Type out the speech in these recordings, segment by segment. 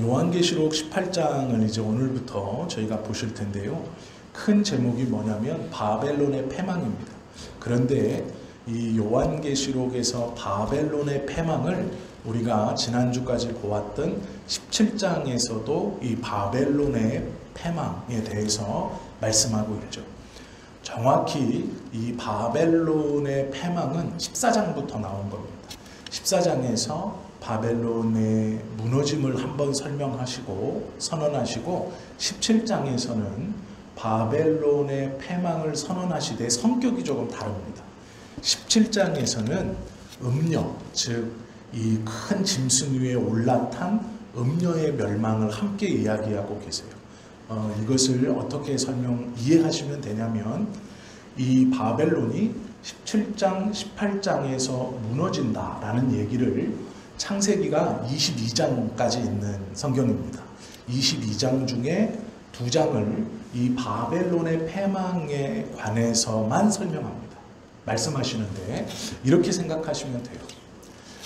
요한계시록 18장을 이제 오늘부터 저희가 보실 텐데요. 큰 제목이 뭐냐면 바벨론의 패망입니다. 그런데 이 요한계시록에서 바벨론의 패망을 우리가 지난주까지 보았던 17장에서도 이 바벨론의 패망에 대해서 말씀하고 있죠. 정확히 이 바벨론의 패망은 14장부터 나온 겁니다. 14장에서 바벨론의 무너짐을 한번 설명하시고 선언하시고 17장에서는 바벨론의 패망을 선언하시되 성격이 조금 다릅니다. 17장에서는 음녀, 즉 이 큰 짐승 위에 올라탄 음녀의 멸망을 함께 이야기하고 계세요. 이것을 어떻게 이해하시면 되냐면 이 바벨론이 17장, 18장에서 무너진다라는 얘기를 창세기가 22장까지 있는 성경입니다. 22장 중에 2장을 이 바벨론의 패망에 관해서만 설명합니다. 말씀하시는데 이렇게 생각하시면 돼요.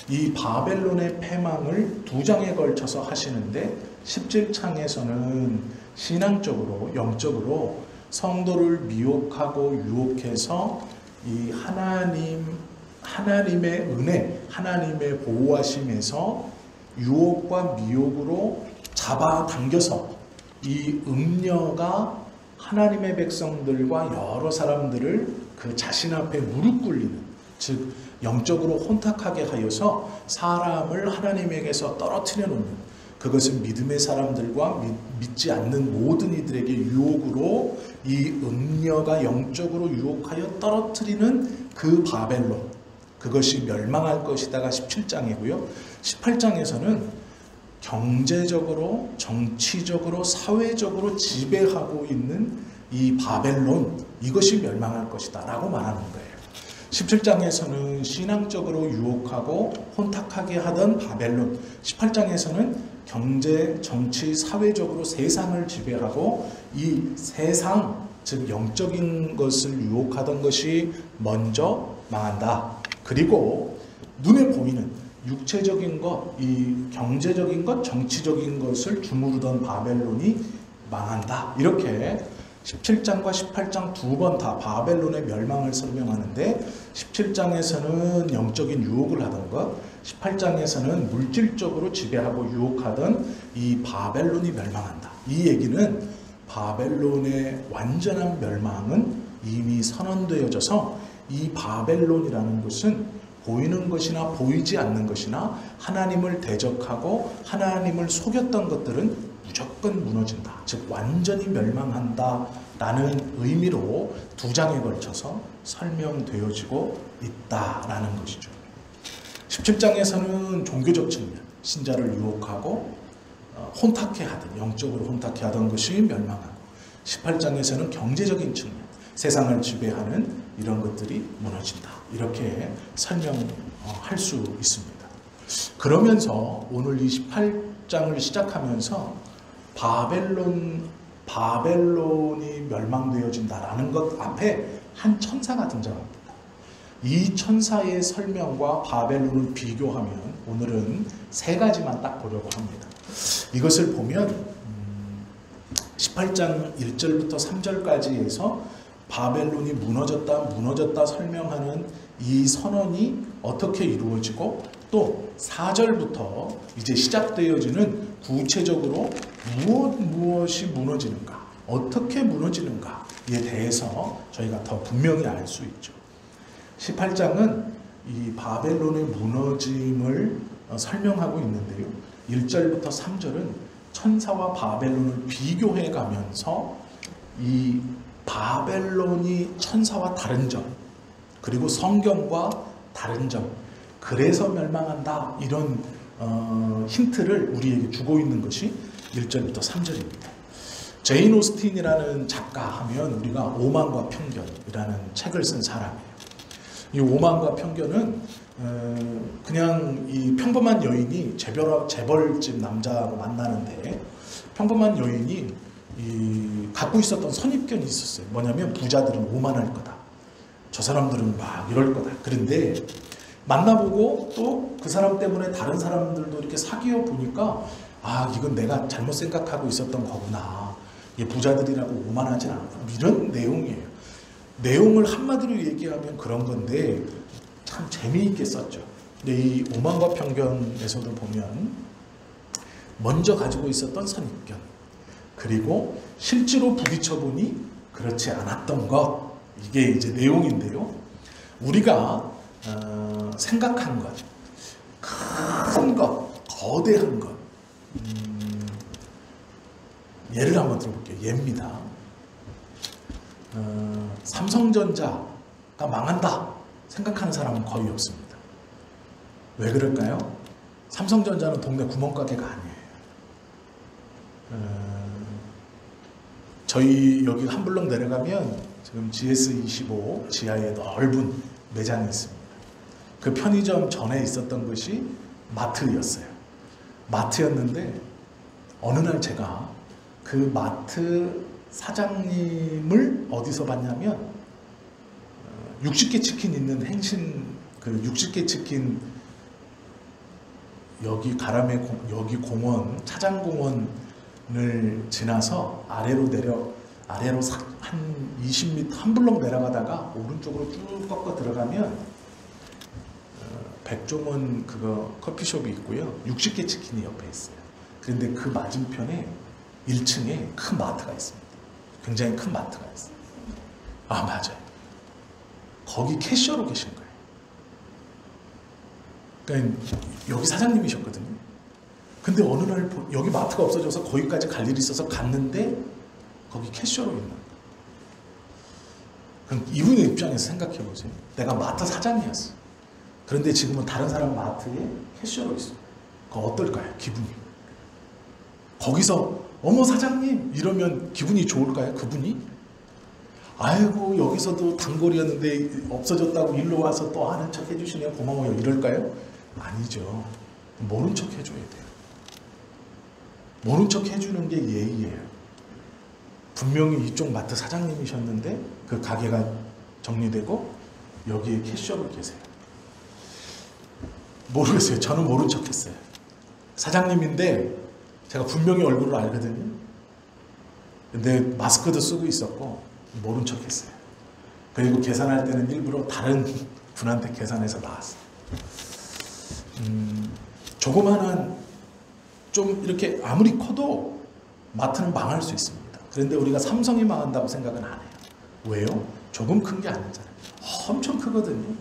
이 바벨론의 패망을 2장에 걸쳐서 하시는데 17장에서는 신앙적으로, 영적으로 성도를 미혹하고 유혹해서 이 하나님의 은혜, 하나님의 보호하심에서 유혹과 미혹으로 잡아당겨서 이 음녀가 하나님의 백성들과 여러 사람들을 그 자신 앞에 무릎 꿇리는, 즉 영적으로 혼탁하게 하여서 사람을 하나님에게서 떨어뜨려 놓는, 그것은 믿음의 사람들과 믿지 않는 모든 이들에게 유혹으로 이 음녀가 영적으로 유혹하여 떨어뜨리는 그 바벨론, 그것이 멸망할 것이다가 17장이고요. 18장에서는 경제적으로, 정치적으로, 사회적으로 지배하고 있는 이 바벨론, 이것이 멸망할 것이다 라고 말하는 거예요. 17장에서는 신앙적으로 유혹하고 혼탁하게 하던 바벨론, 18장에서는 경제, 정치, 사회적으로 세상을 지배하고 이 세상, 즉 영적인 것을 유혹하던 것이 먼저 망한다. 그리고 눈에 보이는 육체적인 것, 이 경제적인 것, 정치적인 것을 주무르던 바벨론이 망한다. 이렇게 17장과 18장 2번 다 바벨론의 멸망을 설명하는데 17장에서는 영적인 유혹을 하던 것, 18장에서는 물질적으로 지배하고 유혹하던 이 바벨론이 멸망한다. 이 얘기는 바벨론의 완전한 멸망은 이미 선언되어져서 이 바벨론이라는 것은 보이는 것이나 보이지 않는 것이나 하나님을 대적하고 하나님을 속였던 것들은 무조건 무너진다. 즉 완전히 멸망한다 라는 의미로 2장에 걸쳐서 설명되어지고 있다라는 것이죠. 17장에서는 종교적 측면, 신자를 유혹하고 혼탁해 하던, 영적으로 혼탁해 하던 것이 멸망하고, 18장에서는 경제적인 측면, 세상을 지배하는 이런 것들이 무너진다. 이렇게 설명할 수 있습니다. 그러면서 오늘 이 18장을 시작하면서 바벨론이 멸망되어진다라는 것 앞에 한 천사가 등장합니다. 이 천사의 설명과 바벨론을 비교하면 오늘은 3가지만 딱 보려고 합니다. 이것을 보면 18장 1절부터 3절까지에서 바벨론이 무너졌다 설명하는 이 선언이 어떻게 이루어지고 또 4절부터 이제 시작되어지는 구체적으로 무엇이 무너지는가, 어떻게 무너지는가에 대해서 저희가 더 분명히 알 수 있죠. 18장은 이 바벨론의 무너짐을 설명하고 있는데요. 1절부터 3절은 천사와 바벨론을 비교해 가면서 이 바벨론이 천사와 다른 점, 그리고 성경과 다른 점, 그래서 멸망한다, 이런 힌트를 우리에게 주고 있는 것이 1절부터 3절입니다. 제인 오스틴이라는 작가 하면 우리가 오만과 편견이라는 책을 쓴 사람이에요. 이 오만과 편견은 그냥 이 평범한 여인이 재벌집 남자하고 만나는데, 평범한 여인이 갖고 있었던 선입견이 있었어요. 뭐냐면 부자들은 오만할 거다, 저 사람들은 막 이럴 거다. 그런데 만나보고 또 그 사람 때문에 다른 사람들도 이렇게 사귀어 보니까 아, 이건 내가 잘못 생각하고 있었던 거구나. 이게 부자들이라고 오만하진 않아. 이런 내용이에요. 내용을 한마디로 얘기하면 그런 건데 참 재미있게 썼죠. 근데 이 오만과 편견에서도 보면 먼저 가지고 있었던 선입견, 그리고 실제로 부딪혀 보니 그렇지 않았던 것, 이게 이제 내용인데요. 우리가 생각한 것, 큰 것, 거대한 것, 예를 한번 들어볼게요. 예입니다. 삼성전자가 망한다 생각하는 사람은 거의 없습니다. 왜 그럴까요? 삼성전자는 동네 구멍가게가 아니에요. 저희 여기 한 블럭 내려가면 지금 GS25 지하에 넓은 매장이 있습니다. 그 편의점 전에 있었던 것이 마트였어요. 마트였는데 어느 날 제가 그 마트 사장님을 어디서 봤냐면 60개 치킨 있는 행신, 그 60개 치킨 여기 가람의 여기 공원, 차장공원을 지나서 아래로 한 20m 한 블록 내려가다가 오른쪽으로 쭉 꺾어 들어가면 백종원 그거 커피숍이 있고요. 60개 치킨이 옆에 있어요. 그런데 그 맞은편에 1층에 큰 마트가 있습니다. 굉장히 큰 마트가 있어요. 아, 맞아요. 거기 캐셔로 계신 거예요. 그러니까 여기 사장님이셨거든요. 근데 어느 날 여기 마트가 없어져서 거기까지 갈 일이 있어서 갔는데 거기 캐셔로 있는 거예요. 그럼 이분의 입장에서 생각해 보세요. 내가 마트 사장이었어. 그런데 지금은 다른 사람 마트에 캐셔로 있어. 그거 어떨까요? 기분이. 거기서 어머 사장님 이러면 기분이 좋을까요? 그분이? 아이고 여기서도 단골이었는데 없어졌다고 일로 와서 또 아는 척 해주시네요. 고마워요. 이럴까요? 아니죠. 모른 척 해줘야 돼요. 모른 척 해주는 게 예의예요. 분명히 이쪽 마트 사장님이셨는데 그 가게가 정리되고 여기에 캐셔로 계세요. 모르겠어요. 저는 모른 척 했어요. 사장님인데 제가 분명히 얼굴을 알거든요. 근데 마스크도 쓰고 있었고 모른 척 했어요. 그리고 계산할 때는 일부러 다른 분한테 계산해서 나왔어요. 조그마한 좀 이렇게 아무리 커도 마트는 망할 수 있습니다. 그런데 우리가 삼성이 망한다고 생각은 안 해요. 왜요? 조금 큰 게 아니잖아요. 엄청 크거든요.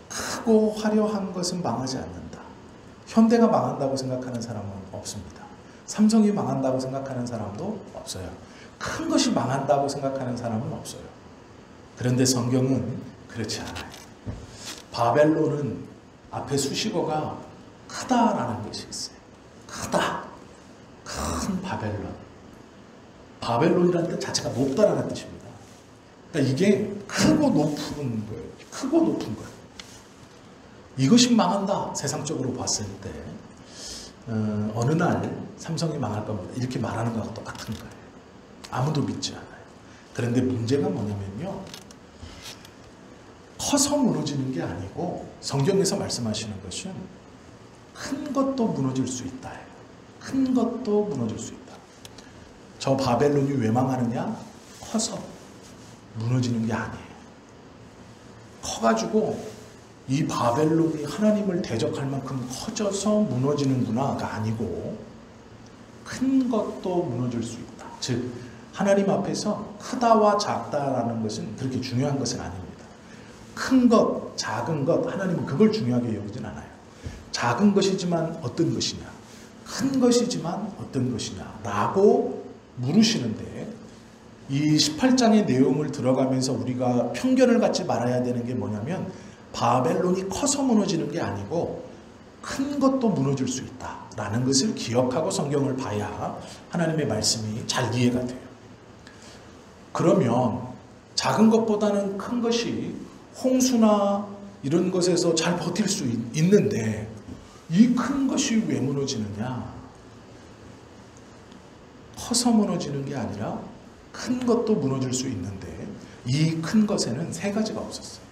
크고 화려한 것은 망하지 않는다. 현대가 망한다고 생각하는 사람은 없습니다. 삼성이 망한다고 생각하는 사람도 없어요. 큰 것이 망한다고 생각하는 사람은 없어요. 그런데 성경은 그렇지 않아요. 바벨론은 앞에 수식어가 크다라는 것이 있어요. 크다. 큰 바벨론. 바벨론이라는 뜻 자체가 높다라는 뜻입니다. 그러니까 이게 크고 높은 거예요. 크고 높은 거예요. 이것이 망한다. 세상적으로 봤을 때 어느 날 삼성이 망할 겁니다. 이렇게 말하는 거하고 똑같은 거예요. 아무도 믿지 않아요. 그런데 문제가 뭐냐면요. 커서 무너지는 게 아니고 성경에서 말씀하시는 것은 큰 것도 무너질 수 있다. 큰 것도 무너질 수 있다. 저 바벨론이 왜 망하느냐? 커서 무너지는 게 아니에요. 커가지고 이 바벨론이 하나님을 대적할 만큼 커져서 무너지는구나가 아니고 큰 것도 무너질 수 있다. 즉 하나님 앞에서 크다와 작다라는 것은 그렇게 중요한 것은 아닙니다. 큰 것, 작은 것, 하나님은 그걸 중요하게 여기진 않아요. 작은 것이지만 어떤 것이냐, 큰 것이지만 어떤 것이냐 라고 물으시는데 이 18장의 내용을 들어가면서 우리가 편견을 갖지 말아야 되는 게 뭐냐면 바벨론이 커서 무너지는 게 아니고 큰 것도 무너질 수 있다라는 것을 기억하고 성경을 봐야 하나님의 말씀이 잘 이해가 돼요. 그러면 작은 것보다는 큰 것이 홍수나 이런 것에서 잘 버틸 수 있는데 이 큰 것이 왜 무너지느냐? 커서 무너지는 게 아니라 큰 것도 무너질 수 있는데 이 큰 것에는 세 가지가 없었어요.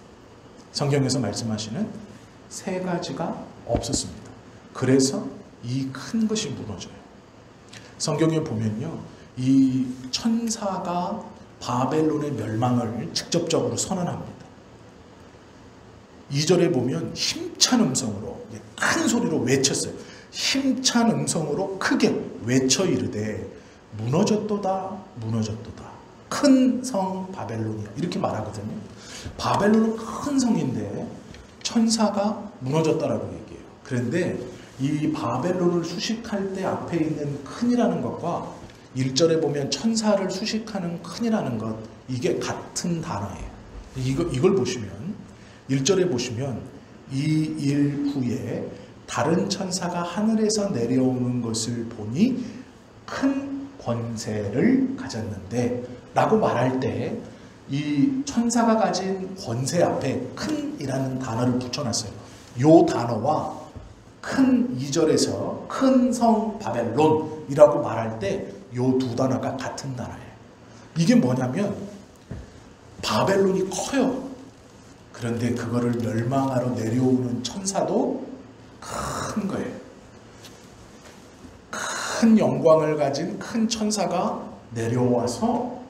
성경에서 말씀하시는 세 가지가 없었습니다. 그래서 이 큰 것이 무너져요. 성경에 보면요, 이 천사가 바벨론의 멸망을 직접적으로 선언합니다. 2절에 보면 힘찬 음성으로 큰 소리로 외쳤어요. 힘찬 음성으로 크게 외쳐 이르되 무너졌도다 무너졌도다 큰 성 바벨론이야, 이렇게 말하거든요. 바벨론은 큰 성인데 천사가 무너졌다라고 얘기해요. 그런데 이 바벨론을 수식할 때 앞에 있는 큰이라는 것과 1절에 보면 천사를 수식하는 큰이라는 것, 이게 같은 단어예요. 이걸 보시면 1절에 보시면 이 일 후에 다른 천사가 하늘에서 내려오는 것을 보니 큰 권세를 가졌는데 라고 말할 때 이 천사가 가진 권세 앞에 큰이라는 단어를 붙여놨어요. 이 단어와 큰 2절에서 큰 성 바벨론이라고 말할 때 이 두 단어가 같은 단어예요. 이게 뭐냐면 바벨론이 커요. 그런데 그거를 멸망하러 내려오는 천사도 큰 거예요. 큰 영광을 가진 큰 천사가 내려와서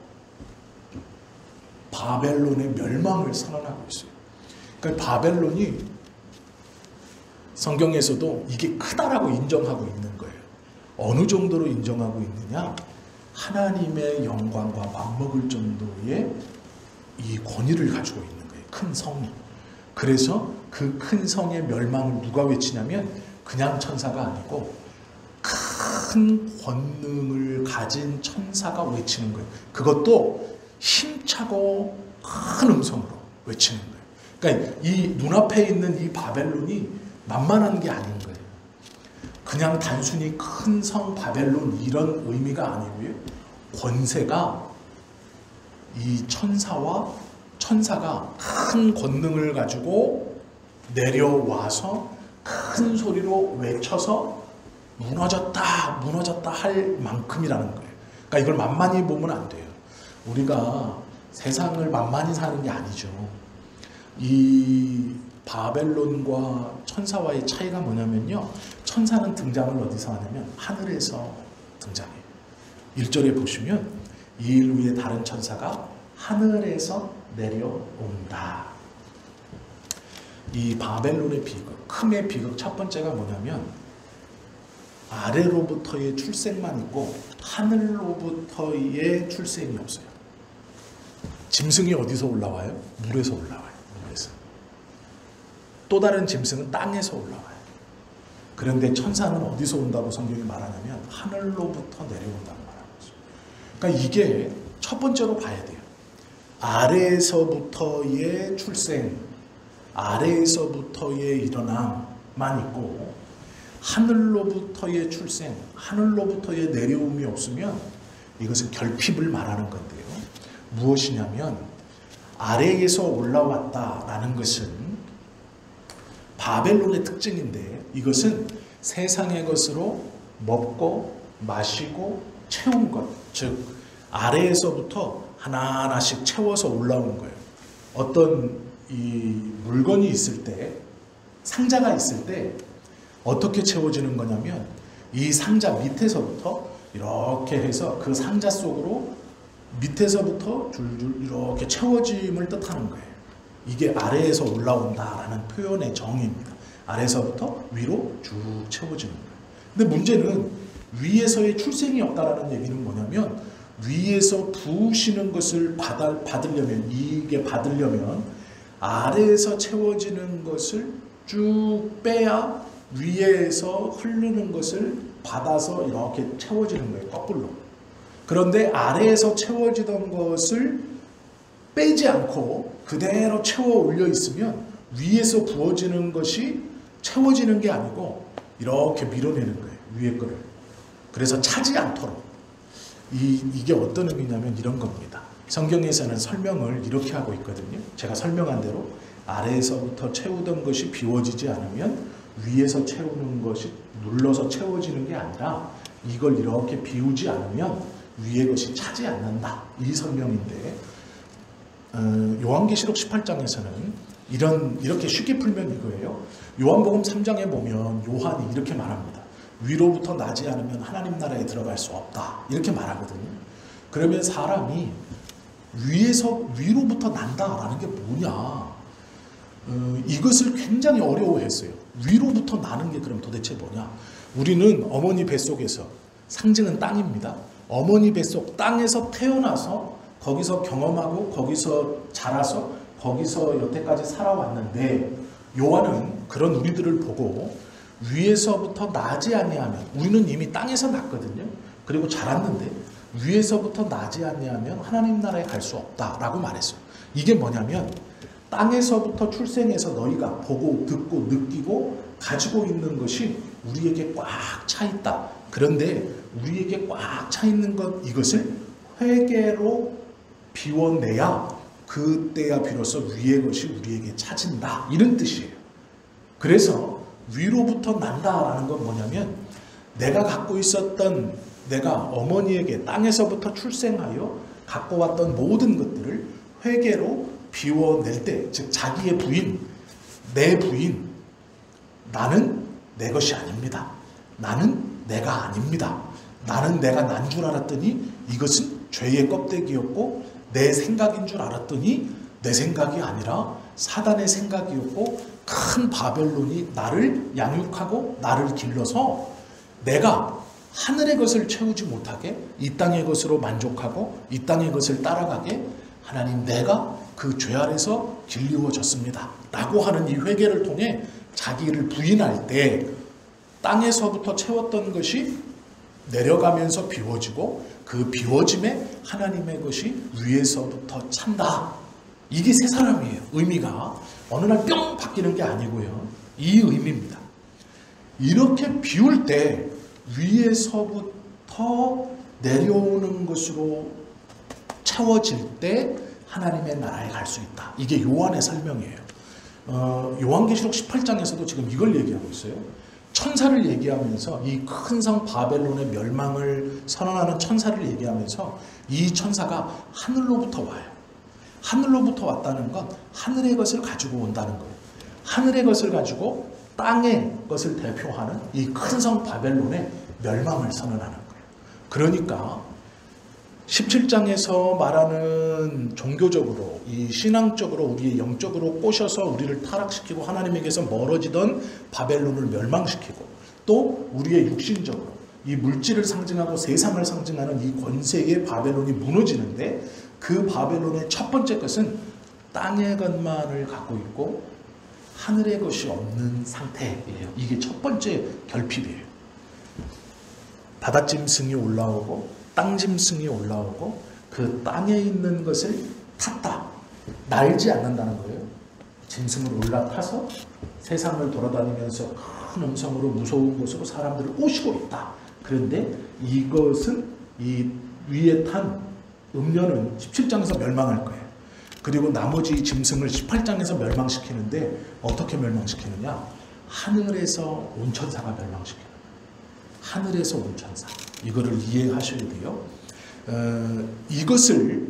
바벨론의 멸망을 선언하고 있어요. 그러니까 바벨론이 성경에서도 이게 크다라고 인정하고 있는 거예요. 어느 정도로 인정하고 있느냐? 하나님의 영광과 맞먹을 정도의 이 권위를 가지고 있는 거예요. 큰 성이. 그래서 그 큰 성의 멸망을 누가 외치냐면 그냥 천사가 아니고 큰 권능을 가진 천사가 외치는 거예요. 그것도 힘차고 큰 음성으로 외치는 거예요. 그러니까 이 눈앞에 있는 이 바벨론이 만만한 게 아닌 거예요. 그냥 단순히 큰 성 바벨론 이런 의미가 아니고요. 권세가 이 천사가 큰 권능을 가지고 내려와서 큰 소리로 외쳐서 무너졌다 무너졌다 할 만큼이라는 거예요. 그러니까 이걸 만만히 보면 안 돼요. 우리가 세상을 만만히 사는 게 아니죠. 이 바벨론과 천사와의 차이가 뭐냐면요, 천사는 등장을 어디서 하냐면 하늘에서 등장해요. 1절에 보시면 이 일 후에 다른 천사가 하늘에서 내려온다. 이 바벨론의 비극, 큼의 비극 첫 번째가 뭐냐면 아래로부터의 출생만 있고 하늘로부터의 출생이 없어요. 짐승이 어디서 올라와요? 물에서 올라와요. 물에서. 또 다른 짐승은 땅에서 올라와요. 그런데 천사는 어디서 온다고 성경이 말하냐면 하늘로부터 내려온다고 말하고 있어요. 그러니까 이게 첫 번째로 봐야 돼요. 아래에서부터의 출생, 아래에서부터의 일어남만 있고 하늘로부터의 출생, 하늘로부터의 내려옴이 없으면 이것은 결핍을 말하는 건데요. 무엇이냐면 아래에서 올라왔다라는 것은 바벨론의 특징인데 이것은 세상의 것으로 먹고 마시고 채운 것, 즉 아래에서부터 하나하나씩 채워서 올라온 거예요. 어떤 이 물건이 있을 때, 상자가 있을 때 어떻게 채워지는 거냐면 이 상자 밑에서부터 이렇게 해서 그 상자 속으로 밑에서부터 줄줄 이렇게 채워짐을 뜻하는 거예요. 이게 아래에서 올라온다라는 표현의 정의입니다. 아래에서부터 위로 쭉 채워지는 거예요. 근데 문제는 위에서의 출생이 없다라는 얘기는 뭐냐면 위에서 부으시는 것을 받으려면, 이게 받으려면 아래에서 채워지는 것을 쭉 빼야 위에서 흐르는 것을 받아서 이렇게 채워지는 거예요. 거꾸로. 그런데 아래에서 채워지던 것을 빼지 않고 그대로 채워 올려 있으면 위에서 부어지는 것이 채워지는 게 아니고 이렇게 밀어내는 거예요. 위에 거를. 그래서 차지 않도록. 이게 어떤 의미냐면 이런 겁니다. 성경에서는 설명을 이렇게 하고 있거든요. 제가 설명한 대로 아래에서부터 채우던 것이 비워지지 않으면 위에서 채우는 것이 눌러서 채워지는 게 아니라 이걸 이렇게 비우지 않으면 위의 것이 차지 않는다. 이 설명인데 요한계시록 18장에서는 이렇게 쉽게 풀면 이거예요. 요한복음 3장에 보면 요한이 이렇게 말합니다. 위로부터 나지 않으면 하나님 나라에 들어갈 수 없다. 이렇게 말하거든요. 그러면 사람이 위로부터 난다라는 게 뭐냐? 이것을 굉장히 어려워했어요. 위로부터 나는 게 그럼 도대체 뭐냐? 우리는 어머니 뱃속에서, 상징은 땅입니다. 어머니 뱃속 땅에서 태어나서 거기서 경험하고 거기서 자라서 거기서 여태까지 살아왔는데, 요한은 그런 우리들을 보고 위에서부터 나지 아니하면, 우리는 이미 땅에서 났거든요. 그리고 자랐는데 위에서부터 나지 아니하면 하나님 나라에 갈 수 없다라고 말했어요. 이게 뭐냐면 땅에서부터 출생해서 너희가 보고 듣고 느끼고 가지고 있는 것이 우리에게 꽉 차 있다. 그런데 우리에게 꽉 차 있는 이것을 회개로 비워내야 그때야 비로소 위의 것이 우리에게 차진다. 이런 뜻이에요. 그래서 위로부터 난다라는 건 뭐냐면 내가 갖고 있었던, 내가 어머니에게 땅에서부터 출생하여 갖고 왔던 모든 것들을 회개로 비워낼 때, 즉 자기의 부인, 내 부인, 나는 내 것이 아닙니다. 나는 내가 아닙니다. 나는 내가 난 줄 알았더니 이것은 죄의 껍데기였고 내 생각인 줄 알았더니 내 생각이 아니라 사단의 생각이었고 큰 바벨론이 나를 양육하고 나를 길러서 내가 하늘의 것을 채우지 못하게 이 땅의 것으로 만족하고 이 땅의 것을 따라가게 하나님, 내가 그 죄 아래서 길리워졌습니다 라고 하는 이 회개를 통해 자기를 부인할 때 땅에서부터 채웠던 것이 내려가면서 비워지고 그 비워짐에 하나님의 것이 위에서부터 찬다. 이게 새 사람이에요. 의미가 어느 날 뿅 바뀌는 게 아니고요. 이 의미입니다. 이렇게 비울 때 위에서부터 내려오는 것으로 채워질 때 하나님의 나라에 갈 수 있다. 이게 요한의 설명이에요. 요한계시록 18장에서도 지금 이걸 얘기하고 있어요. 천사를 얘기하면서 이 큰 성 바벨론의 멸망을 선언하는 천사를 얘기하면서 이 천사가 하늘로부터 와요. 하늘로부터 왔다는 건 하늘의 것을 가지고 온다는 거예요. 하늘의 것을 가지고 땅의 것을 대표하는 이 큰 성 바벨론의 멸망을 선언하는 거예요. 그러니까 17장에서 말하는 종교적으로, 이 신앙적으로, 우리의 영적으로 꼬셔서 우리를 타락시키고 하나님에게서 멀어지던 바벨론을 멸망시키고, 또 우리의 육신적으로 이 물질을 상징하고 세상을 상징하는 이 권세의 바벨론이 무너지는데, 그 바벨론의 첫 번째 것은 땅의 것만을 갖고 있고 하늘의 것이 없는 상태예요. 이게 첫 번째 결핍이에요. 바닷짐승이 올라오고 땅짐승이 올라오고 그 땅에 있는 것을 탔다. 날지 않는다는 거예요. 짐승을 올라타서 세상을 돌아다니면서 큰 음성으로 무서운 곳으로 사람들을 꼬시고 있다. 그런데 이것은 이 위에 탄 음녀는 17장에서 멸망할 거예요. 그리고 나머지 짐승을 18장에서 멸망시키는데 어떻게 멸망시키느냐? 하늘에서 온 천사가 멸망시키는 거예요. 하늘에서 온 천사. 이거를 이해하셔야 돼요. 이것을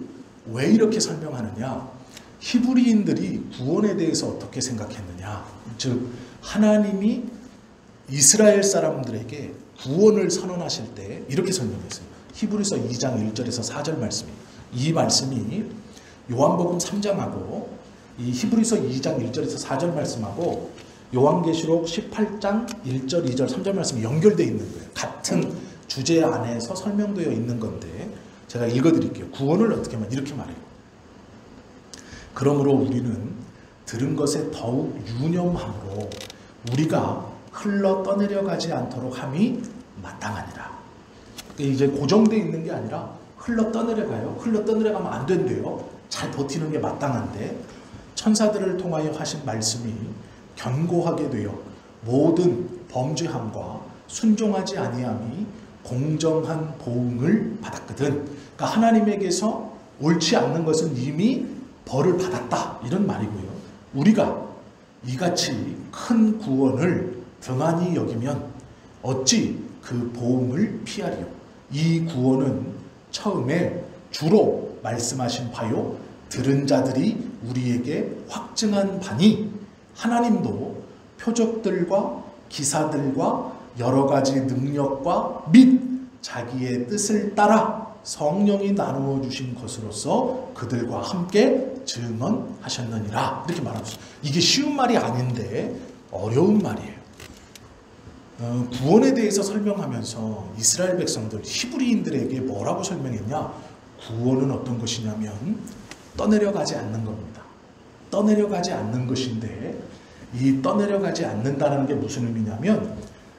왜 이렇게 설명하느냐? 히브리인들이 구원에 대해서 어떻게 생각했느냐? 즉 하나님이 이스라엘 사람들에게 구원을 선언하실 때 이렇게 설명했어요. 히브리서 2장 1절에서 4절 말씀이, 이 말씀이 요한복음 3장하고 이 히브리서 2장 1절에서 4절 말씀하고 요한계시록 18장 1절, 2절, 3절 말씀이 연결되어 있는 거예요. 같은 주제 안에서 설명되어 있는 건데 제가 읽어드릴게요. 구원을 어떻게 하면 이렇게 말해요. 그러므로 우리는 들은 것에 더욱 유념함으로 우리가 흘러 떠내려가지 않도록 함이 마땅하니라. 이제 고정되어 있는 게 아니라 흘러 떠내려가요. 흘러 떠내려가면 안 된대요. 잘 버티는 게 마땅한데, 천사들을 통하여 하신 말씀이 견고하게 되어 모든 범죄함과 순종하지 아니함이 공정한 보응을 받았거든. 그러니까 하나님에게서 옳지 않는 것은 이미 벌을 받았다, 이런 말이고요. 우리가 이같이 큰 구원을 등한히 여기면 어찌 그 보응을 피하리요. 이 구원은 처음에 주로 말씀하신 바요 들은 자들이 우리에게 확증한 바니, 하나님도 표적들과 기사들과 여러 가지 능력과 및 자기의 뜻을 따라 성령이 나누어 주신 것으로서 그들과 함께 증언하셨느니라. 이렇게 말하고 있어요. 이게 쉬운 말이 아닌데 어려운 말이에요. 구원에 대해서 설명하면서 이스라엘 백성들, 히브리인들에게 뭐라고 설명했냐? 구원은 어떤 것이냐면 떠내려가지 않는 겁니다. 떠내려가지 않는 것인데, 이 떠내려가지 않는다는 게 무슨 의미냐면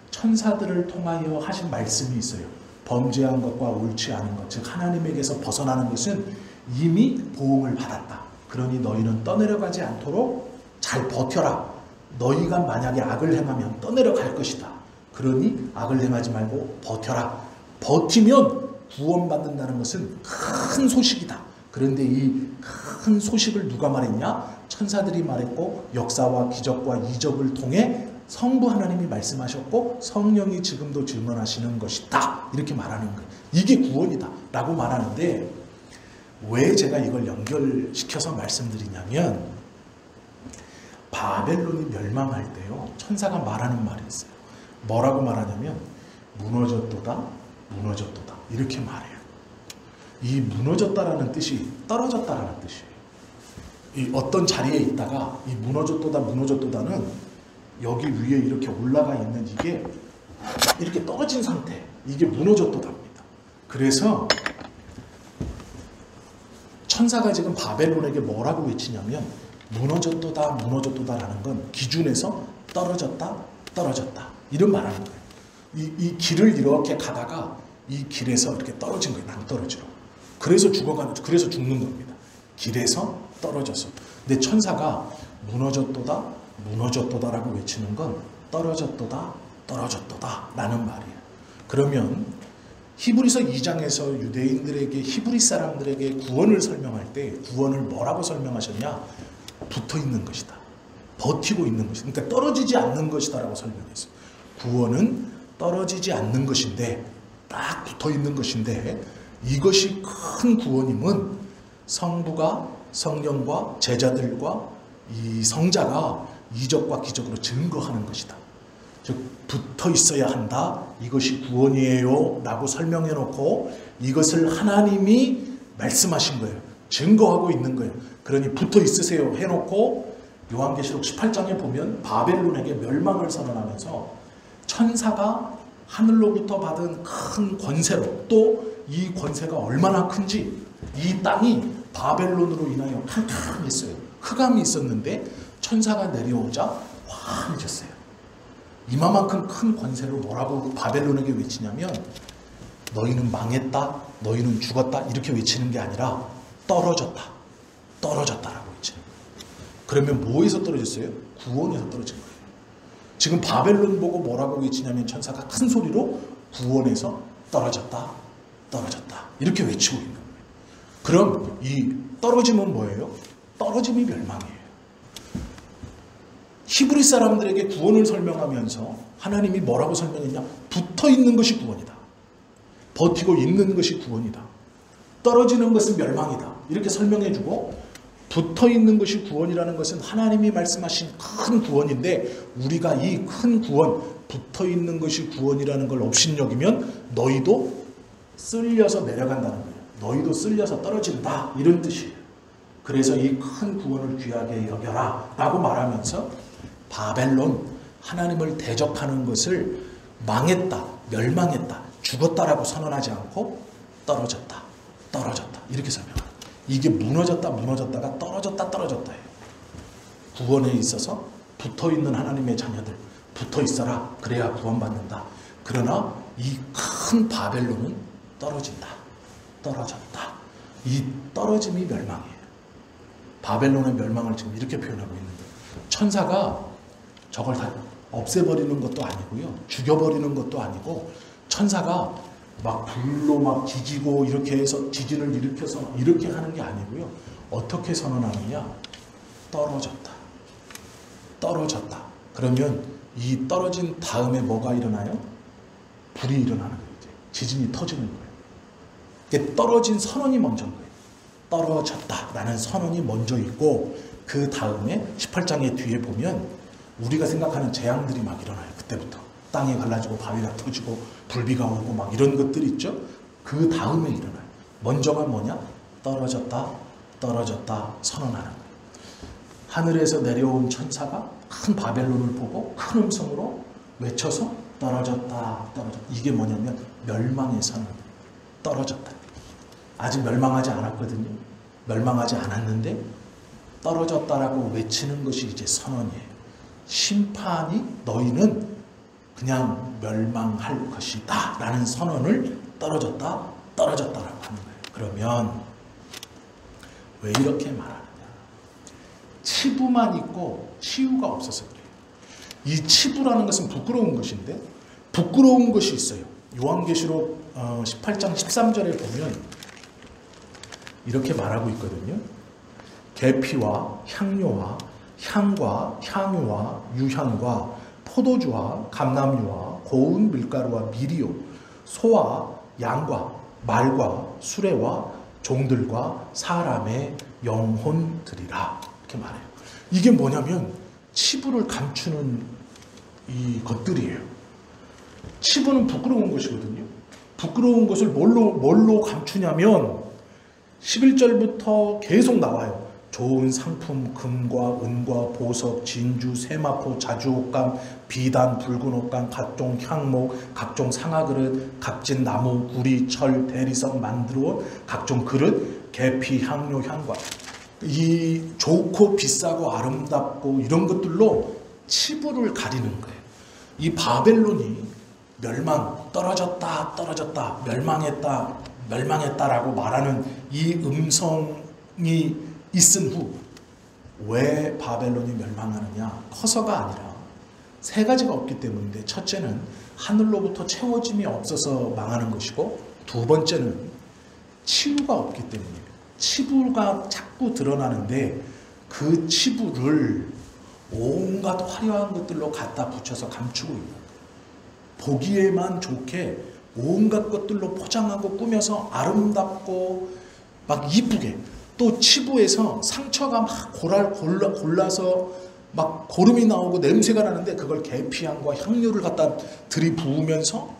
천사들을 통하여 하신 말씀이 있어요. 범죄한 것과 옳지 않은 것, 즉 하나님에게서 벗어나는 것은 이미 보응을 받았다. 그러니 너희는 떠내려가지 않도록 잘 버텨라. 너희가 만약에 악을 행하면 떠내려갈 것이다. 그러니 악을 행하지 말고 버텨라. 버티면 구원받는다는 것은 큰 소식이다. 그런데 이 큰 소식을 누가 말했냐? 천사들이 말했고 역사와 기적과 이적을 통해 성부 하나님이 말씀하셨고 성령이 지금도 증언하시는 것이다. 이렇게 말하는 거예요. 이게 구원이다 라고 말하는데, 왜 제가 이걸 연결시켜서 말씀드리냐면, 바벨론이 멸망할 때요, 천사가 말하는 말이 있어요. 뭐라고 말하냐면 무너졌도다 무너졌도다 이렇게 말해요. 이 무너졌다라는 뜻이 떨어졌다라는 뜻이에요. 이 어떤 자리에 있다가 이 무너졌도다 무너졌도다는 여기 위에 이렇게 올라가 있는 이게 이렇게 떨어진 상태, 이게 무너졌도다입니다. 그래서 천사가 지금 바벨론에게 뭐라고 외치냐면 무너졌도다 무너졌도다라는 건 기준에서 떨어졌다 떨어졌다 이런 말하는 거예요. 이 길을 이렇게 가다가 이 길에서 이렇게 떨어진 거예요. 낭떠러지로. 그래서 그래서 죽는 겁니다. 길에서 떨어져서. 근데 천사가 무너졌도다 무너졌도다라고 외치는 건 떨어졌도다 떨어졌도다 라는 말이에요. 그러면 히브리서 2장에서 유대인들에게, 히브리 사람들에게 구원을 설명할 때 구원을 뭐라고 설명하셨냐? 붙어 있는 것이다. 버티고 있는 것이다. 그러니까 떨어지지 않는 것이다 라고 설명했어요. 구원은 떨어지지 않는 것인데, 딱 붙어 있는 것인데, 이것이 큰 구원임은 성부가 성령과 제자들과 이 성자가 이적과 기적으로 증거하는 것이다. 즉 붙어 있어야 한다. 이것이 구원이에요 라고 설명해 놓고 이것을 하나님이 말씀하신 거예요. 증거하고 있는 거예요. 그러니 붙어 있으세요 해놓고 요한계시록 18장에 보면 바벨론에게 멸망을 선언하면서 천사가 하늘로부터 받은 큰 권세로, 또 이 권세가 얼마나 큰지, 이 땅이 바벨론으로 인하여 캄캄했어요. 흑암이 있었는데 천사가 내려오자 환해졌어요. 이만큼 큰 권세로 뭐라고 바벨론에게 외치냐면 너희는 망했다, 너희는 죽었다 이렇게 외치는 게 아니라 떨어졌다, 떨어졌다라고 외치는 거예요. 그러면 뭐에서 떨어졌어요? 구원에서 떨어진 거예요. 지금 바벨론 보고 뭐라고 외치냐면 천사가 큰 소리로 구원에서 떨어졌다, 떨어졌다 이렇게 외치고 있는 거예요. 그럼 이 떨어짐은 뭐예요? 떨어짐이 멸망이에요. 히브리 사람들에게 구원을 설명하면서 하나님이 뭐라고 설명했냐? 붙어 있는 것이 구원이다. 버티고 있는 것이 구원이다. 떨어지는 것은 멸망이다. 이렇게 설명해주고, 붙어 있는 것이 구원이라는 것은 하나님이 말씀하신 큰 구원인데, 우리가 이 큰 구원, 붙어 있는 것이 구원이라는 걸 업신여기면 너희도 쓸려서 내려간다는 거예요. 너희도 쓸려서 떨어진다 이런 뜻이에요. 그래서 이 큰 구원을 귀하게 여겨라 라고 말하면서 바벨론, 하나님을 대적하는 것을 망했다, 멸망했다, 죽었다라고 선언하지 않고 떨어졌다, 떨어졌다 이렇게 설명합니다. 이게 무너졌다, 무너졌다가 떨어졌다, 떨어졌다예요. 구원에 있어서 붙어있는 하나님의 자녀들 붙어 있어라. 그래야 구원받는다. 그러나 이 큰 바벨론은 떨어진다, 떨어졌다. 이 떨어짐이 멸망이에요. 바벨론의 멸망을 지금 이렇게 표현하고 있는 거예요. 천사가 저걸 다 없애버리는 것도 아니고요, 죽여버리는 것도 아니고, 천사가 막 불로 막 지지고 이렇게 해서 지진을 일으켜서 이렇게 하는 게 아니고요. 어떻게 선언하느냐? 떨어졌다, 떨어졌다. 그러면 이 떨어진 다음에 뭐가 일어나요? 불이 일어나는 거예요. 지진이 터지는 거예요. 이게 떨어진 선언이 먼저인 거예요. 떨어졌다라는 선언이 먼저 있고, 그 다음에 18장의 뒤에 보면 우리가 생각하는 재앙들이 막 일어나요. 그때부터 땅이 갈라지고 바위가 터지고 불비가 오고 막 이런 것들 있죠. 그 다음에 일어나요. 먼저가 뭐냐? 떨어졌다 떨어졌다 선언하는 거예요. 하늘에서 내려온 천사가 큰 바벨론을 보고 큰 음성으로 외쳐서 떨어졌다 떨어졌다. 이게 뭐냐면 멸망의 선언. 떨어졌다. 아직 멸망하지 않았거든요. 멸망하지 않았는데 떨어졌다라고 외치는 것이 이제 선언이에요. 심판이 너희는 그냥 멸망할 것이다 라는 선언을 떨어졌다 떨어졌다라고 하는 거예요. 그러면 왜 이렇게 말하느냐? 치부만 있고 치유가 없어서 그래요. 이 치부라는 것은 부끄러운 것인데 부끄러운 것이 있어요. 요한계시록 18장 13절에 보면 이렇게 말하고 있거든요. 계피와 향료와 향과 향유와 유향과 포도주와 감람유와 고운 밀가루와 미리요 소와 양과 말과 수레와 종들과 사람의 영혼들이라 이렇게 말해요. 이게 뭐냐면 치부를 감추는 이 것들이에요. 치부는 부끄러운 것이거든요. 부끄러운 것을 뭘로 감추냐면 11절부터 계속 나와요. 좋은 상품, 금과 은과 보석, 진주, 세마포, 자주옥감, 비단, 붉은 옷감, 각종 향목, 각종 상아그릇, 값진 나무, 구리, 철, 대리석 만들어 각종 그릇, 계피, 향료, 향과 이 좋고 비싸고 아름답고 이런 것들로 치부를 가리는 거예요. 이 바벨론이 멸망, 떨어졌다, 떨어졌다, 멸망했다, 멸망했다라고 말하는 이 음성이 있은 후 왜 바벨론이 멸망하느냐? 커서가 아니라 세 가지가 없기 때문인데 첫째는 하늘로부터 채워짐이 없어서 망하는 것이고 두 번째는 치유가 없기 때문이에요. 치부가 자꾸 드러나는데 그 치부를 온갖 화려한 것들로 갖다 붙여서 감추고 있는 거예요. 보기에만 좋게 온갖 것들로 포장하고 꾸며서 아름답고 막 이쁘게 또 치부에서 상처가 막 골라서 막 고름이 나오고 냄새가 나는데 그걸 계피향과 향료를 갖다 들이부으면서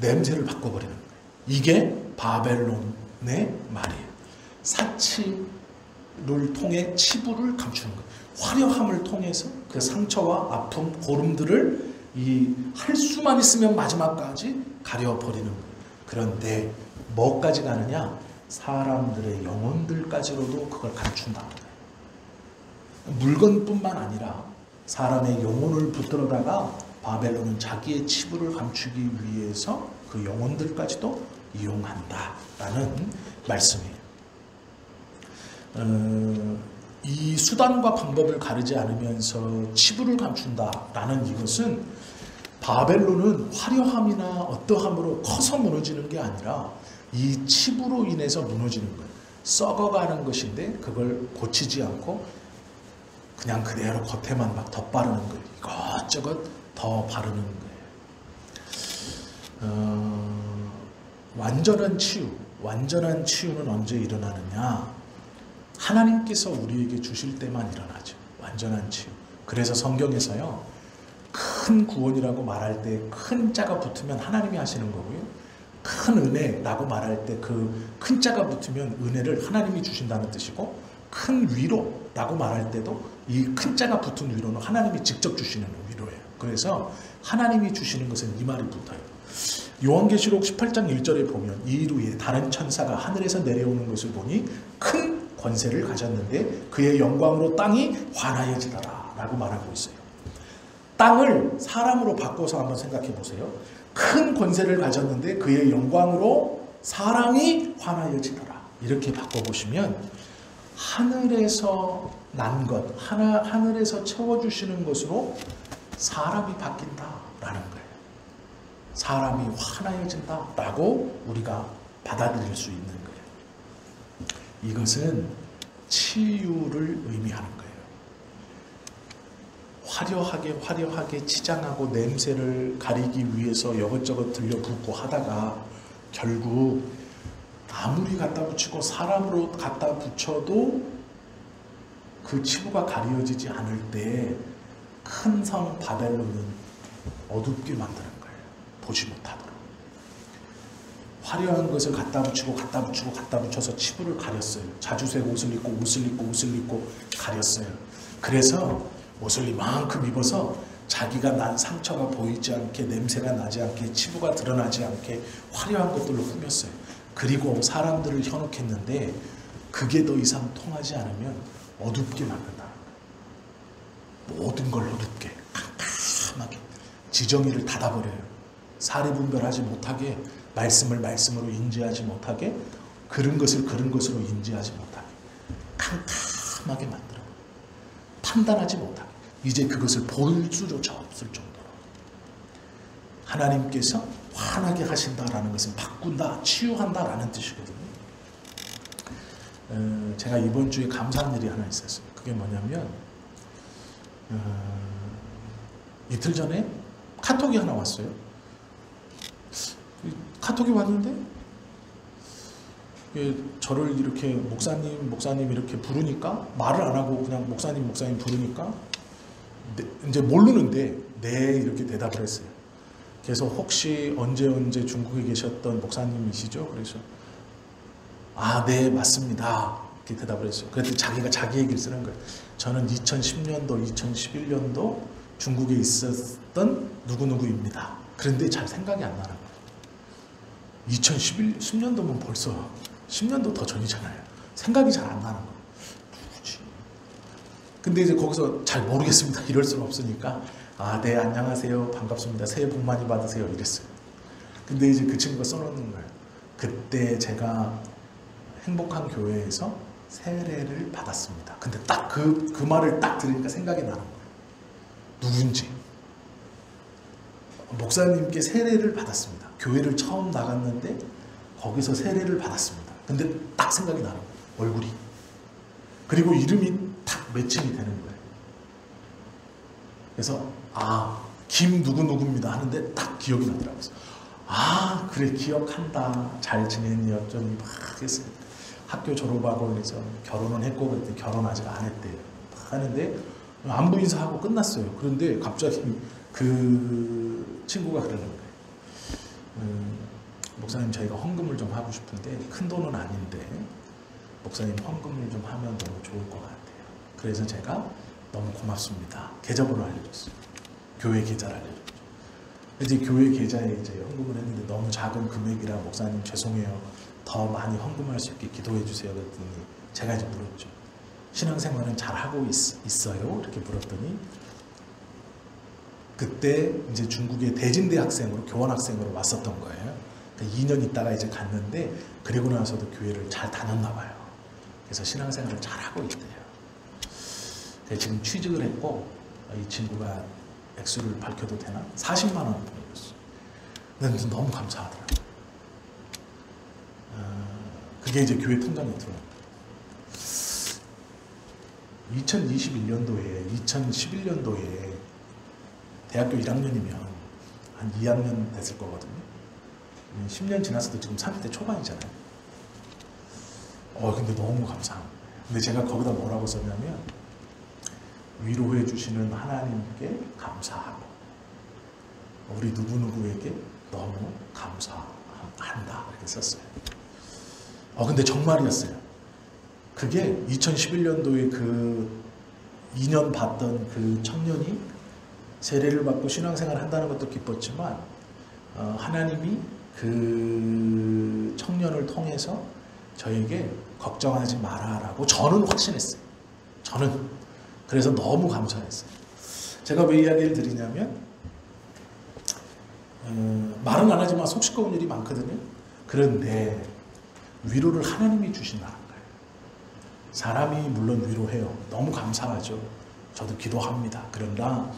냄새를 바꿔버리는 거예요. 이게 바벨론의 말이에요. 사치를 통해 치부를 감추는 거예요. 화려함을 통해서 그 상처와 아픔, 고름들을 할 수만 있으면 마지막까지 가려버리는 거예요. 그런데 뭐까지 가느냐? 사람들의 영혼들까지로도 그걸 감춘다. 물건뿐만 아니라 사람의 영혼을 붙들어다가 바벨론은 자기의 치부를 감추기 위해서 그 영혼들까지도 이용한다라는 말씀이에요. 이 수단과 방법을 가르지 않으면서 치부를 감춘다라는 이것은 바벨론은 화려함이나 어떠함으로 커서 무너지는 게 아니라 이 치부로 인해서 무너지는 거예요. 썩어가는 것인데 그걸 고치지 않고 그냥 그대로 겉에만 막 덧바르는 거예요. 이것저것 더 바르는 거예요. 완전한 치유는 언제 일어나느냐? 하나님께서 우리에게 주실 때만 일어나죠. 완전한 치유. 그래서 성경에서요, 큰 구원이라고 말할 때 큰 자가 붙으면 하나님이 하시는 거고요. 큰 은혜라고 말할 때 그 큰 자가 붙으면 은혜를 하나님이 주신다는 뜻이고, 큰 위로라고 말할 때도 이 큰 자가 붙은 위로는 하나님이 직접 주시는 위로예요. 그래서 하나님이 주시는 것은 이 말이 붙어요. 요한계시록 18장 1절에 보면 이루에 다른 천사가 하늘에서 내려오는 것을 보니 큰 권세를 가졌는데 그의 영광으로 땅이 환하여지더라 라고 말하고 있어요. 땅을 사람으로 바꿔서 한번 생각해 보세요. 큰 권세를 가졌는데 그의 영광으로 사람이 환하여지더라. 이렇게 바꿔보시면 하늘에서 난 것, 하늘에서 채워주시는 것으로 사람이 바뀐다라는 거예요. 사람이 환하여진다라고 우리가 받아들일 수 있는 거예요. 이것은 치유를 의미하는 거예요. 화려하게 치장하고 냄새를 가리기 위해서 이것저것 들려붓고 하다가 결국 아무리 갖다 붙이고 사람으로 갖다 붙여도 그 치부가 가려지지 않을 때 큰 성 바벨론은 어둡게 만드는 거예요. 보지 못하도록. 화려한 것을 갖다 붙이고 갖다 붙이고 갖다 붙여서 치부를 가렸어요. 자주색 옷을 입고 옷을 입고 옷을 입고 가렸어요. 그래서 옷을 이만큼 입어서 자기가 난 상처가 보이지 않게, 냄새가 나지 않게, 치부가 드러나지 않게 화려한 것들로 꾸몄어요. 그리고 사람들을 현혹했는데 그게 더 이상 통하지 않으면 어둡게 만든다. 모든 걸 어둡게, 캄캄하게 지정의를 닫아버려요. 사리 분별하지 못하게, 말씀을 말씀으로 인지하지 못하게, 그런 것을 그런 것으로 인지하지 못하게 캄캄하게 만들어 판단하지 못하게, 이제 그것을 볼 수조차 없을 정도로. 하나님께서 환하게 하신다라는 것은 바꾼다, 치유한다라는 뜻이거든요. 제가 이번 주에 감사한 일이 하나 있었어요. 그게 뭐냐면 이틀 전에 카톡이 하나 왔어요. 카톡이 왔는데 저를 이렇게 목사님 이렇게 부르니까 말을 안 하고 그냥 목사님 부르니까 이제 모르는데 네 이렇게 대답을 했어요. 그래서 혹시 언제 중국에 계셨던 목사님이시죠? 그래서 네 맞습니다 이렇게 대답을 했어요. 그랬더니 자기가 자기 얘기를 쓰는 거예요. 저는 2010년도 2011년도 중국에 있었던 누구누구입니다. 그런데 잘 생각이 안 나는 거예요. 2010년도면 벌써 10년도 더 전이잖아요. 생각이 잘 안 나는 거예요. 누구지? 근데 이제 거기서 잘 모르겠습니다 이럴 수는 없으니까 네 안녕하세요 반갑습니다 새해 복 많이 받으세요 이랬어요. 근데 이제 그 친구가 써놓는 거예요. 그때 제가 행복한 교회에서 세례를 받았습니다. 근데 딱 그 말을 딱 들으니까 생각이 나는 거예요. 누군지. 목사님께 세례를 받았습니다. 교회를 처음 나갔는데 거기서 세례를 받았습니다. 근데 딱 생각이 나는 거예요. 얼굴이. 그리고 이름이 딱 매칭이 되는 거예요. 그래서 김 누구누구입니다 하는데 딱 기억이 나더라고요. 그래 기억한다. 잘 지냈니? 어쩌니 막 했어요. 학교 졸업하고 그래서 결혼은 했고 그랬더니 결혼 아직 안 했대요. 하는데 안부 인사하고 끝났어요. 그런데 갑자기 그 친구가 그러는 거예요. 목사님 저희가 헌금을 좀 하고 싶은데 큰 돈은 아닌데 목사님 헌금을 좀 하면 너무 좋을 것 같아요. 그래서 제가 너무 고맙습니다. 계좌번호 알려줬어요. 교회 계좌를 알려줬죠. 이제 교회 계좌에 이제 헌금을 했는데 너무 작은 금액이라 목사님 죄송해요. 더 많이 헌금할 수 있게 기도해 주세요. 그랬더니 제가 이제 물었죠. 신앙생활은 잘 하고 있어요? 이렇게 물었더니 그때 이제 중국의 대진대 학생으로 교환학생으로 왔었던 거예요. 그러니까 2년 있다가 이제 갔는데 그리고 나서도 교회를 잘 다녔나 봐요. 그래서 신앙생활을 잘 하고 있대요. 지금 취직을 했고 이 친구가 액수를 밝혀도 되나? 40만 원 보내줬어요. 근데 너무 감사하더라고요. 그게 이제 교회 통장에 들어요. 2021년도에 2011년도에 대학교 1학년이면 한 2학년 됐을 거거든요. 10년 지났어도 지금 30대 초반이잖아요. 근데 너무 감사합니다. 근데 제가 거기다 뭐라고 썼냐면 위로해 주시는 하나님께 감사하고 우리 누구누구에게 너무 감사한다 이렇게 썼어요. 근데 정말이었어요. 그게 2011년도에 그 2년 봤던 그 청년이 세례를 받고 신앙생활을 한다는 것도 기뻤지만 하나님이 그 청년을 통해서 저에게 걱정하지 마라라고 저는 확신했어요. 저는. 그래서 너무 감사했어요. 제가 왜 이야기를 드리냐면 말은 안 하지만 속 시꺼운 일이 많거든요. 그런데 위로를 하나님이 주신다는 거예요. 사람이 물론 위로해요. 너무 감사하죠. 저도 기도합니다. 그러나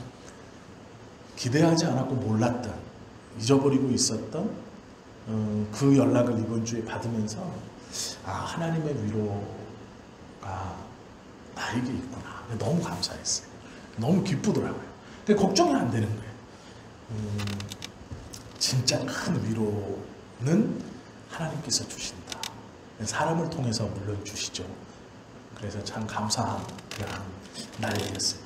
기대하지 않았고 몰랐던, 잊어버리고 있었던 그 연락을 이번 주에 받으면서 하나님의 위로가 나에게 있구나. 너무 감사했어요. 너무 기쁘더라고요. 근데 걱정이 안 되는 거예요. 진짜 큰 위로는 하나님께서 주신다. 사람을 통해서 물론 주시죠. 그래서 참 감사한 그런 날이었어요.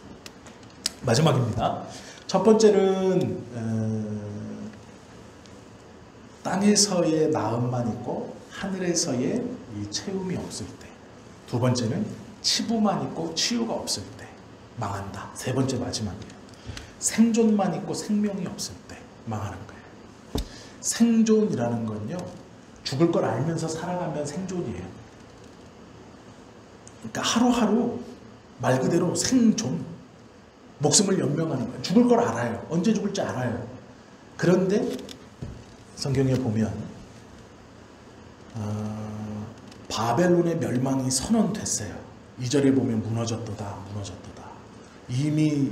마지막입니다. 첫 번째는 땅에서의 나음만 있고 하늘에서의 이 채움이 없을 때. 두 번째는 치부만 있고 치유가 없을 때 망한다. 세 번째 마지막이에요. 생존만 있고 생명이 없을 때 망하는 거예요. 생존이라는 건요, 죽을 걸 알면서 살아가면 생존이에요. 그러니까 하루하루 말 그대로 생존, 목숨을 연명하는 거예요. 죽을 걸 알아요. 언제 죽을지 알아요. 그런데 성경에 보면 바벨론의 멸망이 선언됐어요. 2절에 보면 무너졌도다. 이미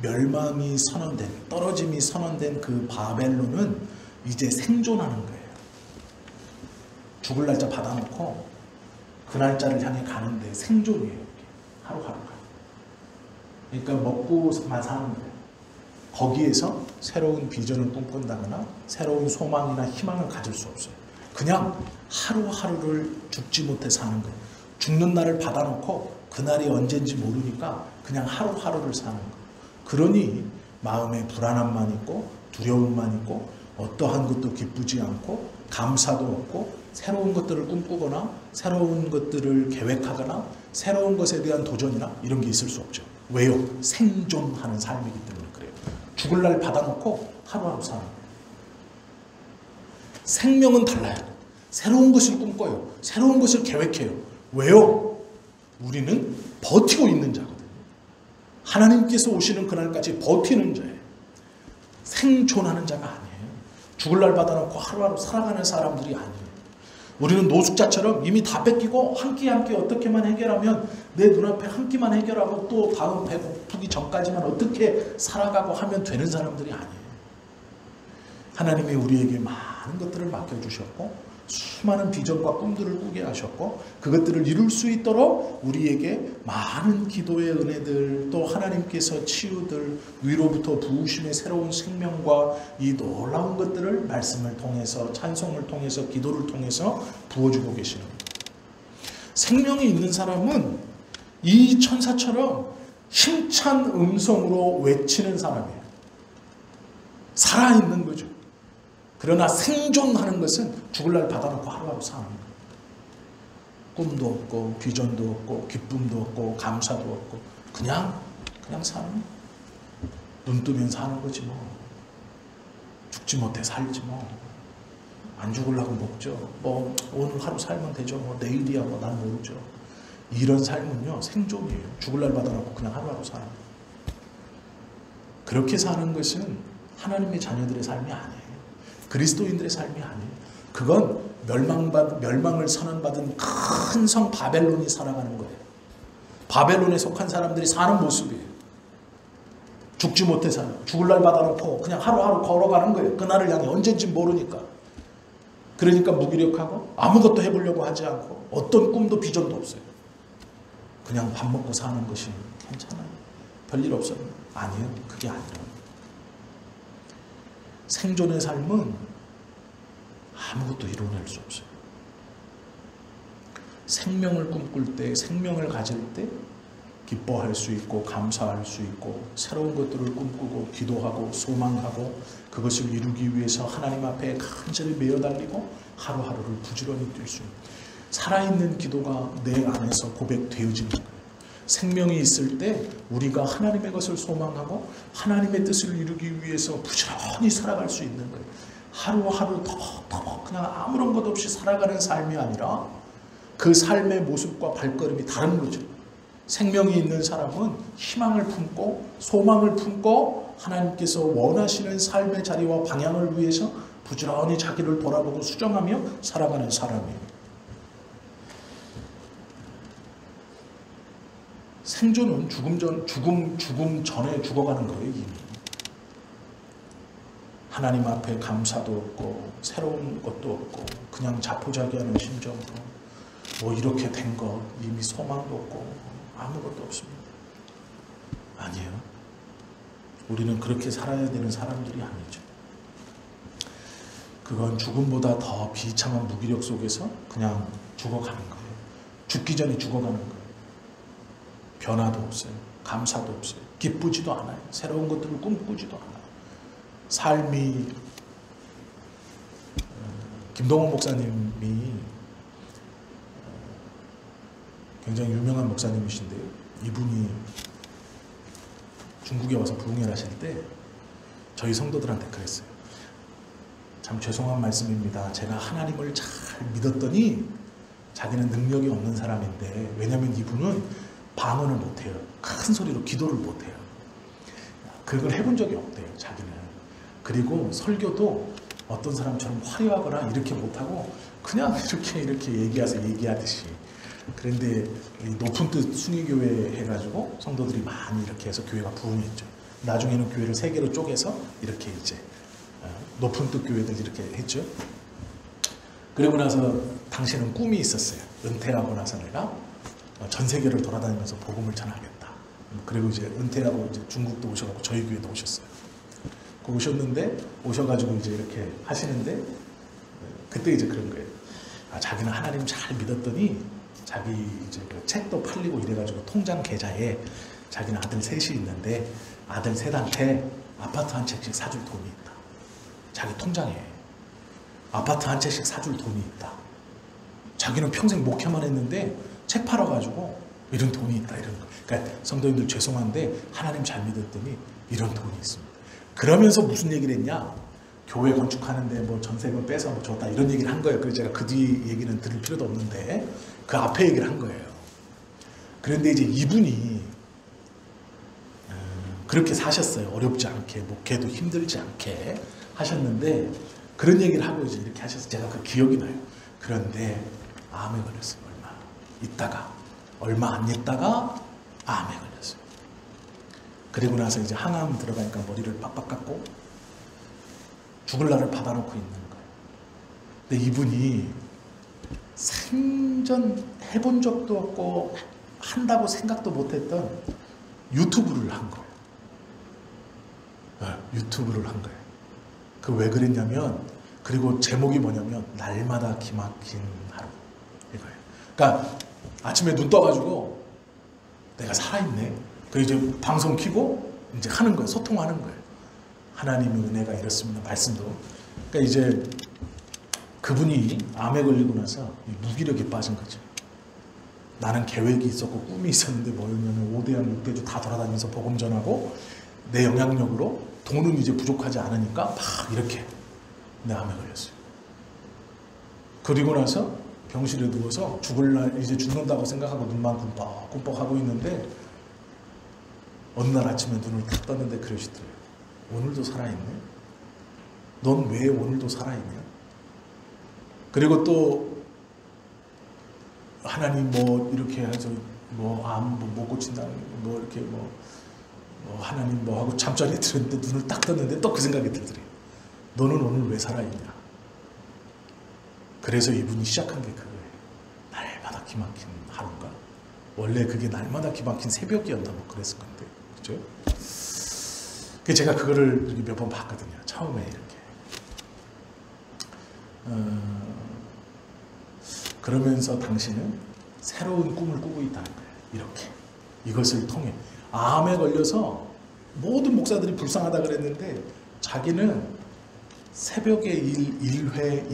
멸망이 선언된, 떨어짐이 선언된 그 바벨론은 이제 생존하는 거예요. 죽을 날짜 받아놓고 그 날짜를 향해 가는데 생존이에요. 하루하루가. 그러니까 먹고만 사는 거예요. 거기에서 새로운 비전을 꿈꾼다거나 새로운 소망이나 희망을 가질 수 없어요. 그냥 하루하루를 죽지 못해 사는 거예요. 죽는 날을 받아놓고 그날이 언제인지 모르니까 그냥 하루하루를 사는 거예요. 그러니 마음에 불안함만 있고 두려움만 있고 어떠한 것도 기쁘지 않고 감사도 없고 새로운 것들을 꿈꾸거나 새로운 것들을 계획하거나 새로운 것에 대한 도전이나 이런 게 있을 수 없죠. 왜요? 생존하는 삶이기 때문에 그래요. 죽을 날 받아놓고 하루하루 사는 거예요. 생명은 달라요. 새로운 것을 꿈꿔요. 새로운 것을 계획해요. 왜요? 우리는 버티고 있는 자거든요. 하나님께서 오시는 그날까지 버티는 자예요. 생존하는 자가 아니에요. 죽을 날 받아놓고 하루하루 살아가는 사람들이 아니에요. 우리는 노숙자처럼 이미 다 뺏기고 한 끼 한 끼 어떻게만 해결하면 내 눈앞에 한 끼만 해결하고 또 다음 배고프기 전까지만 어떻게 살아가고 하면 되는 사람들이 아니에요. 하나님이 우리에게 많은 것들을 맡겨주셨고 수많은 비전과 꿈들을 꾸게 하셨고 그것들을 이룰 수 있도록 우리에게 많은 기도의 은혜들 또 하나님께서 치유들 위로부터 부으심의 새로운 생명과 이 놀라운 것들을 말씀을 통해서 찬송을 통해서 기도를 통해서 부어주고 계시는 거예요. 생명이 있는 사람은 이 천사처럼 힘찬 음성으로 외치는 사람이에요. 살아있는 거죠. 그러나 생존하는 것은 죽을 날 받아놓고 하루하루 사는 거예요. 꿈도 없고 비전도 없고 기쁨도 없고 감사도 없고 그냥 사는 거예요. 눈 뜨면 사는 거지 뭐. 죽지 못해 살지 뭐. 안 죽으려고 먹죠. 뭐 오늘 하루 살면 되죠. 뭐 내일이야 뭐 난 모르죠. 이런 삶은요 생존이에요. 죽을 날 받아놓고 그냥 하루하루 사는 거예요. 그렇게 사는 것은 하나님의 자녀들의 삶이 아니에요. 그리스도인들의 삶이 아니에요. 그건 멸망을 선언받은 큰 성 바벨론이 살아가는 거예요. 바벨론에 속한 사람들이 사는 모습이에요. 죽지 못해 사는, 죽을 날 받아놓고 그냥 하루하루 걸어가는 거예요. 그날을 향해 언제인지 모르니까. 그러니까 무기력하고 아무것도 해보려고 하지 않고 어떤 꿈도 비전도 없어요. 그냥 밥 먹고 사는 것이 괜찮아요. 별일 없어요. 아니에요. 그게 아니에요. 생존의 삶은 아무것도 이뤄낼 수 없어요. 생명을 꿈꿀 때, 생명을 가질 때 기뻐할 수 있고 감사할 수 있고 새로운 것들을 꿈꾸고 기도하고 소망하고 그것을 이루기 위해서 하나님 앞에 간절히 매어달리고 하루하루를 부지런히 뛸 수 있는 살아있는 기도가 내 안에서 고백되어지는 거예요. 생명이 있을 때 우리가 하나님의 것을 소망하고 하나님의 뜻을 이루기 위해서 부지런히 살아갈 수 있는 거예요. 하루하루 더 그냥 아무런 것 없이 살아가는 삶이 아니라 그 삶의 모습과 발걸음이 다른 거죠. 생명이 있는 사람은 희망을 품고 소망을 품고 하나님께서 원하시는 삶의 자리와 방향을 위해서 부지런히 자기를 돌아보고 수정하며 살아가는 사람이에요. 생존은 죽음 전에 죽어가는 거예요. 이미. 하나님 앞에 감사도 없고 새로운 것도 없고 그냥 자포자기하는 심정으로 뭐 이렇게 된 것 이미 소망도 없고 아무것도 없습니다. 아니에요. 우리는 그렇게 살아야 되는 사람들이 아니죠. 그건 죽음보다 더 비참한 무기력 속에서 그냥 죽어가는 거예요. 죽기 전에 죽어가는 거예요. 변화도 없어요. 감사도 없어요. 기쁘지도 않아요. 새로운 것들을 꿈꾸지도 않아요. 삶이 김동원 목사님이 굉장히 유명한 목사님이신데요. 이분이 중국에 와서 부흥회를 하실 때 저희 성도들한테 그랬어요. 참 죄송한 말씀입니다. 제가 하나님을 잘 믿었더니 자기는 능력이 없는 사람인데, 왜냐하면 이분은 방언을 못해요. 큰 소리로 기도를 못해요. 그걸 해본 적이 없대요, 자기는. 그리고 설교도 어떤 사람처럼 화려하거나 이렇게 못하고 그냥 이렇게 얘기하듯이. 그런데 높은 뜻 숭의교회 해가지고 성도들이 많이 이렇게 해서 교회가 부흥했죠. 나중에는 교회를 3개로 쪼개서 이렇게 이제 높은 뜻 교회들 이렇게 했죠. 그리고 나서 당시에는 꿈이 있었어요. 은퇴하고 나서 내가 전 세계를 돌아다니면서 복음을 전하겠다. 그리고 이제 은퇴하고 이제 중국도 오셔가지고 저희 교회도 오셨어요. 오셨는데, 오셔가지고 이제 이렇게 하시는데, 그때 이제 그런 거예요. 자기는 하나님 잘 믿었더니 자기 이제 그 책도 팔리고 이래가지고 통장 계좌에 자기는 아들 셋이 있는데 아들 셋한테 아파트 한 채씩 사줄 돈이 있다. 자기 통장에 아파트 한 채씩 사줄 돈이 있다. 자기는 평생 목회만 했는데 책 팔아가지고 이런 돈이 있다. 이런 거. 그러니까 성도님들 죄송한데 하나님 잘 믿었더니 이런 돈이 있습니다. 그러면서 무슨 얘기를 했냐? 교회 건축하는데 뭐 전세금 빼서 뭐 줬다 이런 얘기를 한 거예요. 그래서 제가 그 뒤 얘기는 들을 필요도 없는데 그 앞에 얘기를 한 거예요. 그런데 이제 이분이 그렇게 사셨어요. 어렵지 않게, 목회도 힘들지 않게 하셨는데 그런 얘기를 하고 이제 이렇게 하셔서 제가 그 기억이 나요. 그런데 암에 걸렸어요. 얼마 안 있다가 암에 걸렸어요. 그리고 나서 이제 항암 들어가니까 머리를 빡빡 깎고 죽을 날을 받아놓고 있는 거예요. 근데 이분이 생전 해본 적도 없고 한다고 생각도 못했던 유튜브를 한 거예요. 유튜브를 한 거예요. 그 왜 그랬냐면, 그리고 제목이 뭐냐면 날마다 기막힌 하루 이거예요. 그러니까 아침에 눈 떠가지고 내가 살아있네. 그 이제 방송 켜고 이제 하는 거예요. 소통하는 거예요. 하나님의 은혜가 이렇습니다. 말씀도. 그러니까 이제 그분이 암에 걸리고 나서 무기력에 빠진 거죠. 나는 계획이 있었고 꿈이 있었는데 뭐였냐면 5대양 6대주 다 돌아다니면서 복음 전하고 내 영향력으로 돈은 이제 부족하지 않으니까 막 이렇게 내 암에 걸렸어요. 그리고 나서 병실에 누워서 죽을 날 이제 죽는다고 생각하고 눈만 꿈뻑꿈뻑 하고 있는데 어느 날 아침에 눈을 딱 떴는데 그러시더래요. 오늘도 살아있네? 넌 왜 오늘도 살아있냐? 그리고 또 하나님 뭐 이렇게 해서 뭐 암 못 고친다는 뭐 이렇게 뭐 하나님 뭐 하고 잠자리에 들었는데 눈을 딱 떴는데 또 그 생각이 들더래요. 너는 오늘 왜 살아있냐? 그래서 이분이 시작한 게 그거예요. 날마다 기막힌 하루인가? 원래 그게 날마다 기막힌 새벽이었나 뭐 그랬을 건데, 그죠? 그 제가 그거를 몇 번 봤거든요. 처음에 이렇게. 그러면서 당신은 새로운 꿈을 꾸고 있다는 거예요. 이렇게. 이것을 통해. 암에 걸려서 모든 목사들이 불쌍하다 그랬는데 자기는 새벽에 1회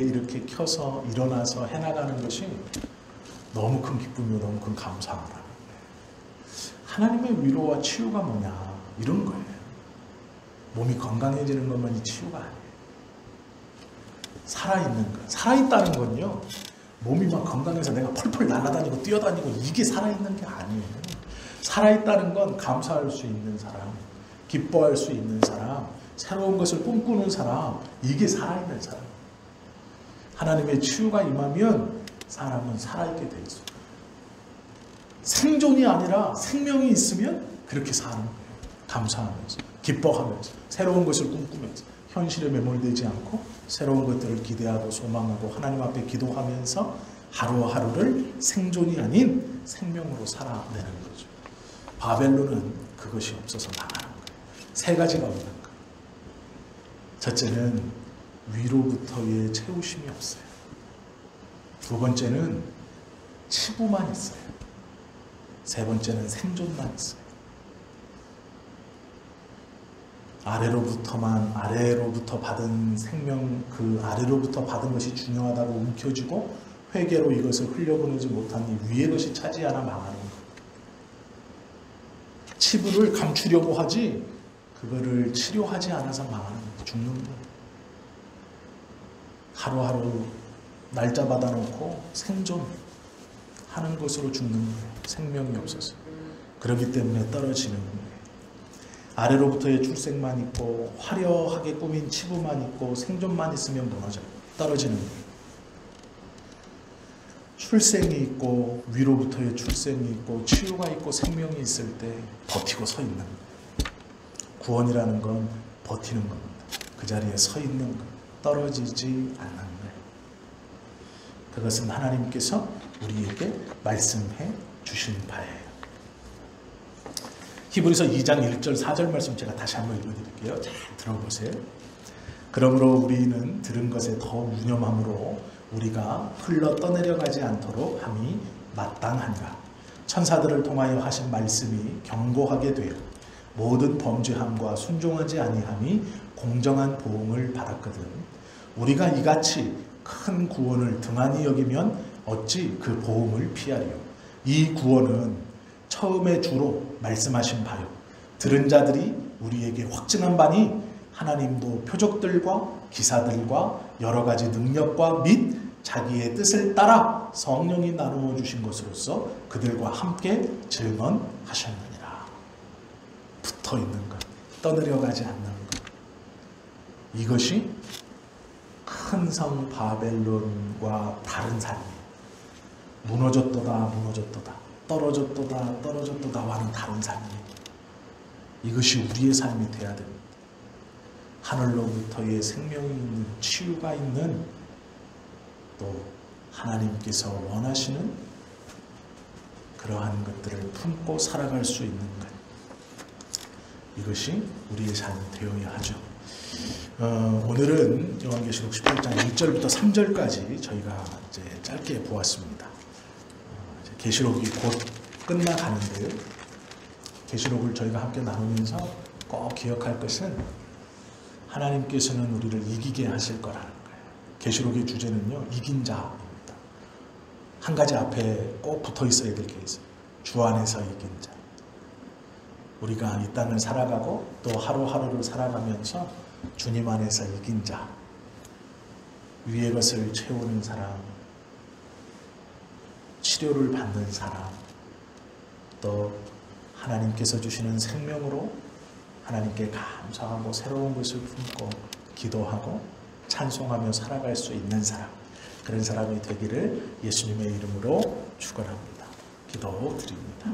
이렇게 켜서 일어나서 해나가는 것이 너무 큰 기쁨이고 너무 큰 감사라는 거예요. 하나님의 위로와 치유가 뭐냐 이런 거예요. 몸이 건강해지는 것만이 치유가 아니에요. 살아있는 것. 살아있다는 건요. 몸이 막 건강해서 내가 펄펄 날아다니고 뛰어다니고 이게 살아있는 게 아니에요. 살아있다는 건 감사할 수 있는 사람, 기뻐할 수 있는 사람, 새로운 것을 꿈꾸는 사람, 이게 살아있는 사람. 하나님의 치유가 임하면 사람은 살아있게 돼 있어요. 생존이 아니라 생명이 있으면 그렇게 사는 거예요. 감사하면서, 기뻐하면서, 새로운 것을 꿈꾸면서, 현실에 매몰되지 않고 새로운 것들을 기대하고 소망하고 하나님 앞에 기도하면서 하루하루를 생존이 아닌 생명으로 살아내는 거죠. 바벨론은 그것이 없어서 망하는 거예요. 3가지가 없는 거예요. 첫째는 위로부터의 채우심이 없어요. 2번째는 치부만 있어요. 3번째는 생존만 있어요. 아래로부터 받은 생명, 그 아래로부터 받은 것이 중요하다고 움켜쥐고 회개로 이것을 흘려보내지 못하니 위의 것이 차지하나 망하는 것. 치부를 감추려고 하지 그거를 치료하지 않아서 망하는 것, 죽는 것. 하루하루 날짜 받아놓고 생존하는 것으로 죽는 거예요. 생명이 없어서. 그렇기 때문에 떨어지는 거예요. 아래로부터의 출생만 있고 화려하게 꾸민 치부만 있고 생존만 있으면 무너져요. 떨어지는 거예요. 출생이 있고 위로부터의 출생이 있고 치유가 있고 생명이 있을 때 버티고 서 있는 거예요. 구원이라는 건 버티는 겁니다. 그 자리에 서 있는 것, 떨어지지 않는 거예요. 그것은 하나님께서 우리에게 말씀해 주신 바예요. 히브리서 2장 1절 4절 말씀 제가 다시 한번 읽어드릴게요. 잘 들어보세요. 그러므로 우리는 들은 것에 더 유념함으로 우리가 흘러 떠내려가지 않도록 함이 마땅한가. 천사들을 통하여 하신 말씀이 경고하게 되어 모든 범죄함과 순종하지 아니함이 공정한 보응을 받았거든. 우리가 이같이 큰 구원을 등한히 여기면 어찌 그 보응을 피하리요. 이 구원은 처음에 주로 말씀하신 바요. 들은 자들이 우리에게 확증한 바니 하나님도 표적들과 기사들과 여러 가지 능력과 및 자기의 뜻을 따라 성령이 나누어 주신 것으로서 그들과 함께 증언하셨느니라. 붙어 있는 것, 떠내려가지 않는 것. 이것이 큰 성 바벨론과 다른 삶이에요. 무너졌도다 떨어졌도다와는 다른 삶이에요. 이것이 우리의 삶이 되어야 됩니다. 하늘로부터의 생명이 있는, 치유가 있는, 또 하나님께서 원하시는 그러한 것들을 품고 살아갈 수 있는 것, 이것이 우리의 삶이 되어야 하죠. 오늘은 요한계시록 18장 1절부터 3절까지 저희가 이제 짧게 보았습니다. 계시록이 곧 끝나가는데요. 계시록을 저희가 함께 나누면서 꼭 기억할 것은 하나님께서는 우리를 이기게 하실 거라는 거예요. 계시록의 주제는요, 이긴 자입니다. 한 가지 앞에 꼭 붙어 있어야 될 게 있어요. 주 안에서 이긴 자. 우리가 이 땅을 살아가고 또 하루하루를 살아가면서 주님 안에서 이긴 자, 위의 것을 채우는 사람, 치료를 받는 사람, 또 하나님께서 주시는 생명으로 하나님께 감사하고 새로운 것을 품고 기도하고 찬송하며 살아갈 수 있는 사람, 그런 사람이 되기를 예수님의 이름으로 축원합니다. 기도드립니다.